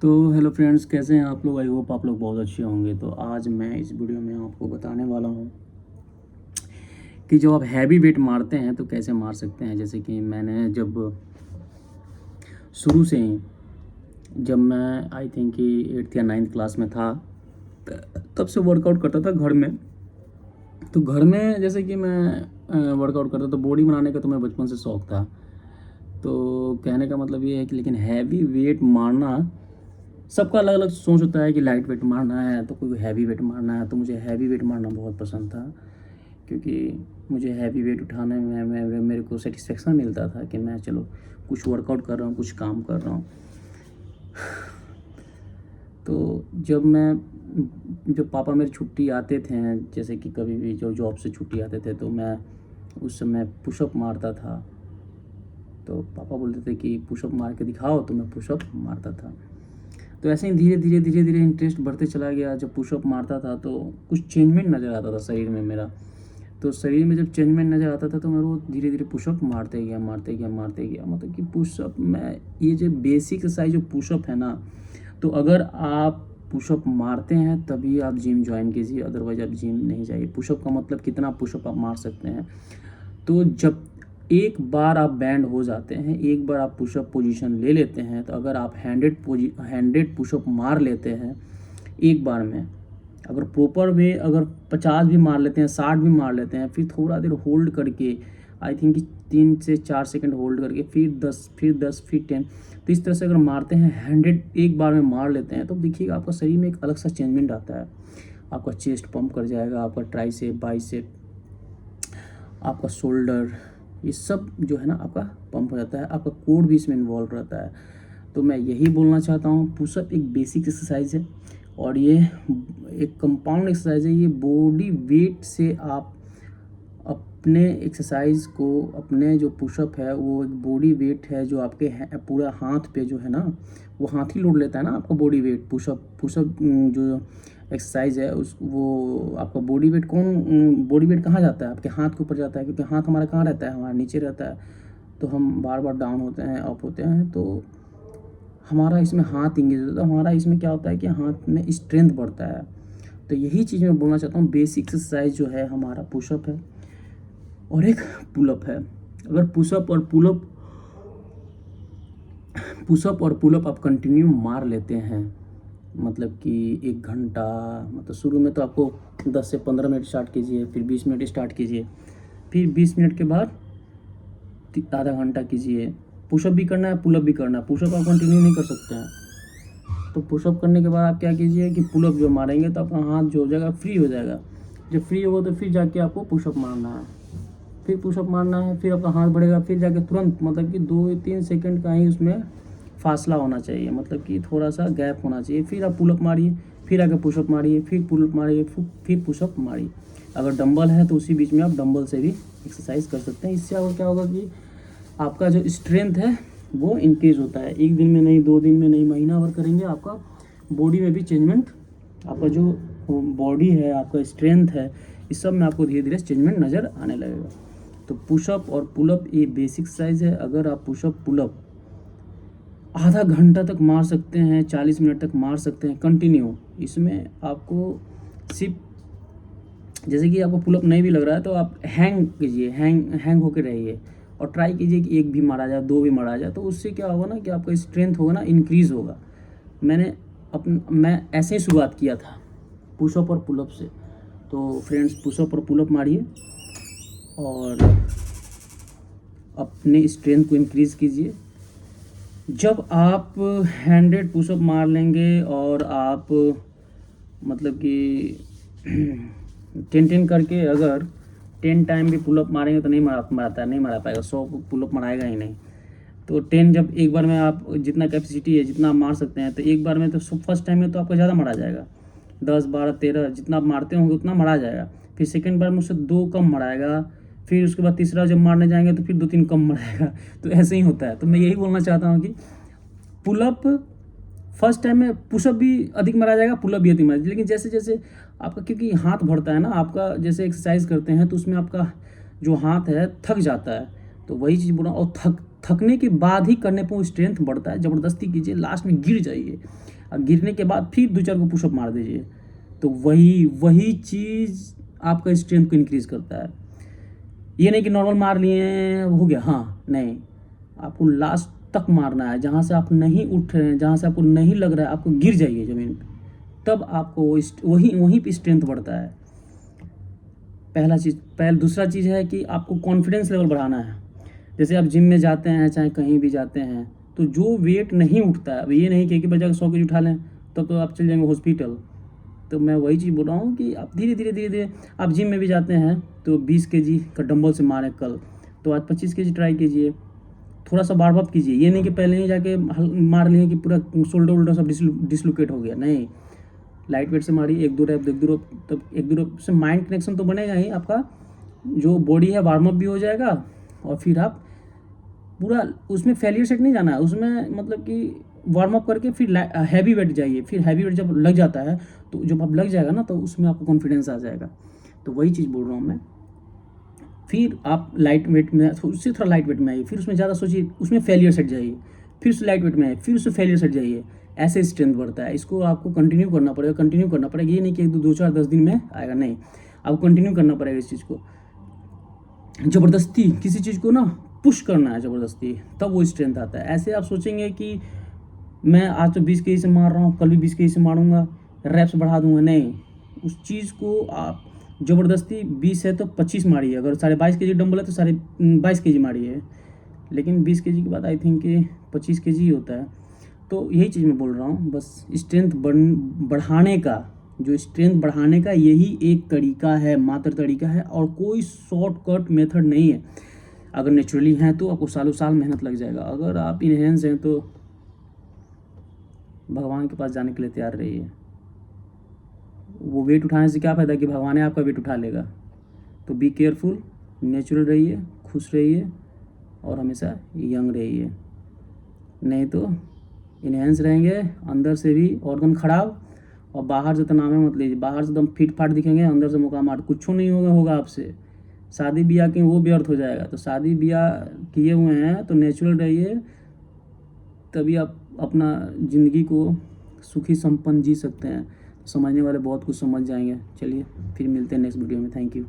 तो hello friends, कैसे हैं आप लोग। आई होप आप लोग बहुत अच्छे होंगे। तो आज मैं इस वीडियो में आपको बताने वाला हूँ कि जब आप हैवी वेट मारते हैं तो कैसे मार सकते हैं। जैसे कि मैंने जब शुरू से ही, जब मैं आई थिंक कि 8th या 9th क्लास में था, तब से वर्कआउट करता था घर में। तो घर में जैसे कि मैं वर्कआउट करता तो बॉडी बनाने का तो मैं बचपन से शौक़ था। तो कहने का मतलब ये है कि लेकिन हैवी वेट मारना, सबका अलग अलग सोच होता है कि लाइट वेट मारना है तो कोई हैवी वेट मारना है। तो मुझे हैवी वेट मारना बहुत पसंद था, क्योंकि मुझे हैवी वेट उठाने में मेरे को सेटिस्फेक्शन मिलता था कि मैं चलो कुछ वर्कआउट कर रहा हूँ, कुछ काम कर रहा हूँ। तो जब पापा मेरे छुट्टी आते थे, जैसे कि कभी भी जो जॉब से छुट्टी आते थे, तो मैं उस समय पुशअप मारता था। तो पापा बोलते थे कि पुशअप मार के दिखाओ, तो मैं पुशअप मारता था। तो ऐसे ही धीरे धीरे इंटरेस्ट बढ़ते चला गया। जब पुशअप मारता था तो कुछ चेंजमेंट नज़र आता था शरीर में मेरा। तो शरीर में जब चेंजमेंट नज़र आता था तो मैं वो धीरे धीरे पुशअप मारते गया। मतलब कि पुशअप में ये जो बेसिक एक्सरसाइज जो पुशअप है ना, तो अगर आप पुशअप मारते हैं तभी आप जिम ज्वाइन कीजिए, अदरवाइज आप जिम नहीं जाइए। पुशअप का मतलब कितना पुशअप आप मार सकते हैं। तो जब एक बार आप बैंड हो जाते हैं, एक बार आप पुशअप पोजीशन ले लेते हैं, तो अगर आप 100 पुशअप मार लेते हैं एक बार में, अगर प्रॉपर वे अगर 50 भी मार लेते हैं, 60 भी मार लेते हैं, फिर थोड़ा देर होल्ड करके, आई थिंक कि 3 से 4 सेकंड होल्ड करके, फिर 10 फिर 10, तो इस तरह से अगर मारते हैं 100 एक बार में मार लेते हैं, तो देखिएगा आपका शरीर में एक अलग सा चेंजमेंट आता है। आपका चेस्ट पंप कर जाएगा, आपका ट्राइसेप, बाइसेप, आपका शोल्डर, ये सब जो है ना आपका पंप हो जाता है। आपका कोर भी इसमें इन्वॉल्व रहता है। तो मैं यही बोलना चाहता हूँ, पुशअप एक बेसिक एक्सरसाइज है और ये एक कंपाउंड एक्सरसाइज है। ये बॉडी वेट से आप अपने एक्सरसाइज को, अपने जो पुशअप है वो एक बॉडी वेट है जो आपके पूरा हाथ पे जो है ना, वो हाथ ही लोड लेता है ना आपका बॉडी वेट। पुशअप जो एक्सरसाइज है उस वो आपका बॉडी वेट कहाँ जाता है? आपके हाथ के ऊपर जाता है, क्योंकि हाथ हमारा कहाँ रहता है? हमारा नीचे रहता है। तो हम बार बार डाउन होते हैं, अप होते हैं, तो हमारा इसमें हाथ इंगेज होता है। हमारा इसमें क्या होता है कि हाथ में स्ट्रेंथ बढ़ता है। तो यही चीज़ मैं बोलना चाहता हूँ, बेसिक एक्सरसाइज जो है हमारा पुशअप है और एक पुलअप है। अगर पुशअप और पुलअप आप कंटिन्यू मार लेते हैं, मतलब कि 1 घंटा, मतलब शुरू में तो आपको 10 से 15 मिनट स्टार्ट कीजिए, फिर 20 मिनट स्टार्ट कीजिए, फिर 20 मिनट के बाद आधा घंटा कीजिए। पुशअप भी करना है, पुलअप भी करना है। पुशअप आप कंटिन्यू नहीं कर सकते हैं। तो पुशअप करने के बाद आप क्या कीजिए कि पुलअप जो मारेंगे तो आपका हाथ जो हो जाएगा फ्री हो जाएगा। जब फ्री होगा तो फिर जाके आपको पुशअप मारना है, फिर पुशअप मारना है, फिर आपका हाथ बढ़ेगा, फिर जाके तुरंत, मतलब कि 2-3 सेकंड का ही उसमें फासला होना चाहिए, मतलब कि थोड़ा सा गैप होना चाहिए। फिर आप पुलअप मारिए, फिर आके पुशअप मारिए, फिर पुलअप मारिए, फिर पुशअप मारिए। अगर डंबल है तो उसी बीच में आप डंबल से भी एक्सरसाइज कर सकते हैं। इससे क्या होगा कि आपका जो स्ट्रेंथ है वो इंक्रीज़ होता है। 1 दिन में नहीं, 2 दिन में नहीं, महीना भर करेंगे, आपका बॉडी में भी चेंजमेंट, आपका जो बॉडी है, आपका स्ट्रेंथ है, इस सब में आपको धीरे धीरे चेंजमेंट नज़र आने लगेगा। तो पुशअप और पुलअप ये बेसिक एक्सरसाइज है। अगर आप पुशअप पुलअप आधा घंटा तक मार सकते हैं, 40 मिनट तक मार सकते हैं कंटिन्यू, इसमें आपको सिर्फ, जैसे कि आपको पुलअप नहीं भी लग रहा है तो आप हैंग कीजिए, हैंग होकर रहिए और ट्राई कीजिए कि 1 भी मारा जाए, 2 भी मारा जाए। तो उससे क्या होगा ना कि आपका स्ट्रेंथ होगा ना, इंक्रीज़ होगा। मैं ऐसे ही शुरुआत किया था, पुशअप और पुलअप से। तो फ्रेंड्स, पुशअप और पुलअप मारिए और अपने स्ट्रेंथ को इंक्रीज़ कीजिए। जब आप 100 पुशअप मार लेंगे और आप मतलब कि 10 करके अगर 10 टाइम भी पुलअप मारेंगे तो नहीं मारा पाएगा, 100 पुलअप मारेगा ही नहीं। तो 10 जब एक बार में आप, जितना कैपेसिटी है, जितना आप मार सकते हैं, तो एक बार में तो फर्स्ट टाइम में तो आपका ज़्यादा मारा जाएगा, 10, 12, 13 जितना आप मारते होंगे उतना मारा जाएगा। फिर सेकेंड बार में उससे 2 कम मराएगा, फिर उसके बाद तीसरा जब मारने जाएंगे तो फिर 2-3 कम मराएगा। तो ऐसे ही होता है। तो मैं यही बोलना चाहता हूँ कि पुलअप फर्स्ट टाइम में, पुशअप भी अधिक मारा जाएगा, पुलअप भी अधिक मारा जाएगा, लेकिन जैसे जैसे आपका, क्योंकि हाथ बढ़ता है ना आपका, जैसे एक्सरसाइज करते हैं तो उसमें आपका जो हाथ है थक जाता है। तो वही चीज़ बोल रहा हूँ, और थकने के बाद ही करने पर वो स्ट्रेंथ बढ़ता है। ज़बरदस्ती कीजिए, लास्ट में गिर जाइए, और गिरने के बाद फिर 2-4 को पुशअप मार दीजिए। तो वही चीज़ आपका स्ट्रेंथ को इंक्रीज़ करता है। ये नहीं कि नॉर्मल मार लिए हो गया, हाँ, नहीं, आपको लास्ट तक मारना है। जहाँ से आप नहीं उठ रहे हैं, जहाँ से आपको नहीं लग रहा है, आपको गिर जाइए ज़मीन पे, तब आपको वहीं पे स्ट्रेंथ बढ़ता है। दूसरा चीज़ है कि आपको कॉन्फिडेंस लेवल बढ़ाना है। जैसे आप जिम में जाते हैं, चाहे कहीं भी जाते हैं, तो जो वेट नहीं उठता है, अब ये नहीं कि एक ही बजा 100 केजी उठा लें तब तो आप चल जाएंगे हॉस्पिटल। तो मैं वही चीज़ बोल रहा हूँ कि आप धीरे धीरे आप जिम में भी जाते हैं तो 20 केजी का डंबल से मारें कल, तो आज 25 केजी ट्राई कीजिए। थोड़ा सा वार्म अप कीजिए, ये नहीं कि पहले ही जाके मार लिए कि पूरा शोल्डर वोल्डर सब डिसलोकेट हो गया, नहीं। लाइट वेट से मारिए, 1-2 रैप, तब 1-2 रैप से माइंड कनेक्शन तो बनेगा ही, आपका जो बॉडी है वार्म अप भी हो जाएगा। और फिर आप पूरा उसमें फेलियर सेट नहीं जाना है, उसमें मतलब कि वार्म अप करके फिर हैवी वेट जाइए। फिर हैवी वेट जब लग जाता है, तो जब आप लग जाएगा ना, तो उसमें आपको कॉन्फिडेंस आ जाएगा। तो वही चीज़ बोल रहा हूँ मैं। फिर आप लाइट वेट में, उससे थोड़ा लाइट वेट में आइए, फिर उसमें ज़्यादा सोचिए, उसमें फेलियर सेट जाइए, फिर उससे लाइट वेट में आइए, फिर उससे फेलियर सेट जाइए। ऐसे स्ट्रेंथ बढ़ता है। इसको आपको कंटिन्यू करना पड़ेगा। ये नहीं कि 2-4-10 दिन में आएगा, नहीं, आपको कंटिन्यू करना पड़ेगा इस चीज़ को। ज़बरदस्ती किसी चीज़ को ना पुश करना है ज़बरदस्ती, तब वो स्ट्रेंथ आता है। ऐसे आप सोचेंगे कि मैं आज तो 20 केजी से मार रहा हूँ, कल भी 20 केजी से मारूंगा, रैप्स बढ़ा दूंगा, नहीं। उस चीज़ को आप ज़बरदस्ती 20 है तो 25 मारिए। अगर 22.5 केजी डंबल है तो 22.5 केजी मारिए। लेकिन 20 केजी के बाद आई थिंक कि 25 केजी ही होता है। तो यही चीज़ मैं बोल रहा हूँ, बस स्ट्रेंथ बढ़ाने का यही एक तरीका है, मात्र तरीका है, और कोई शॉर्टकट मेथड नहीं है। अगर नेचुरली हैं तो आपको सालों साल मेहनत लग जाएगा। अगर आप इनहेंस हैं तो भगवान के पास जाने के लिए तैयार रहिए। वो वेट उठाने से क्या फ़ायदा कि भगवान आपका वेट उठा लेगा। तो बी केयरफुल, नेचुरल रहिए, खुश रहिए और हमेशा यंग रहिए। नहीं तो इनहेंस रहेंगे, अंदर से भी ऑर्गन खराब, और बाहर से तो नाम है मत लीजिए। बाहर से एकदम फिट फाट दिखेंगे, अंदर से मुकामाट, कुछ नहीं होगा आपसे। शादी ब्याह की वो व्यर्थ हो जाएगा। तो शादी ब्याह किए हुए हैं तो नेचुरल रहिए, तभी आप अपना ज़िंदगी को सुखी संपन्न जी सकते हैं। समझने वाले बहुत कुछ समझ जाएंगे। चलिए फिर मिलते हैं नेक्स्ट वीडियो में। Thank you.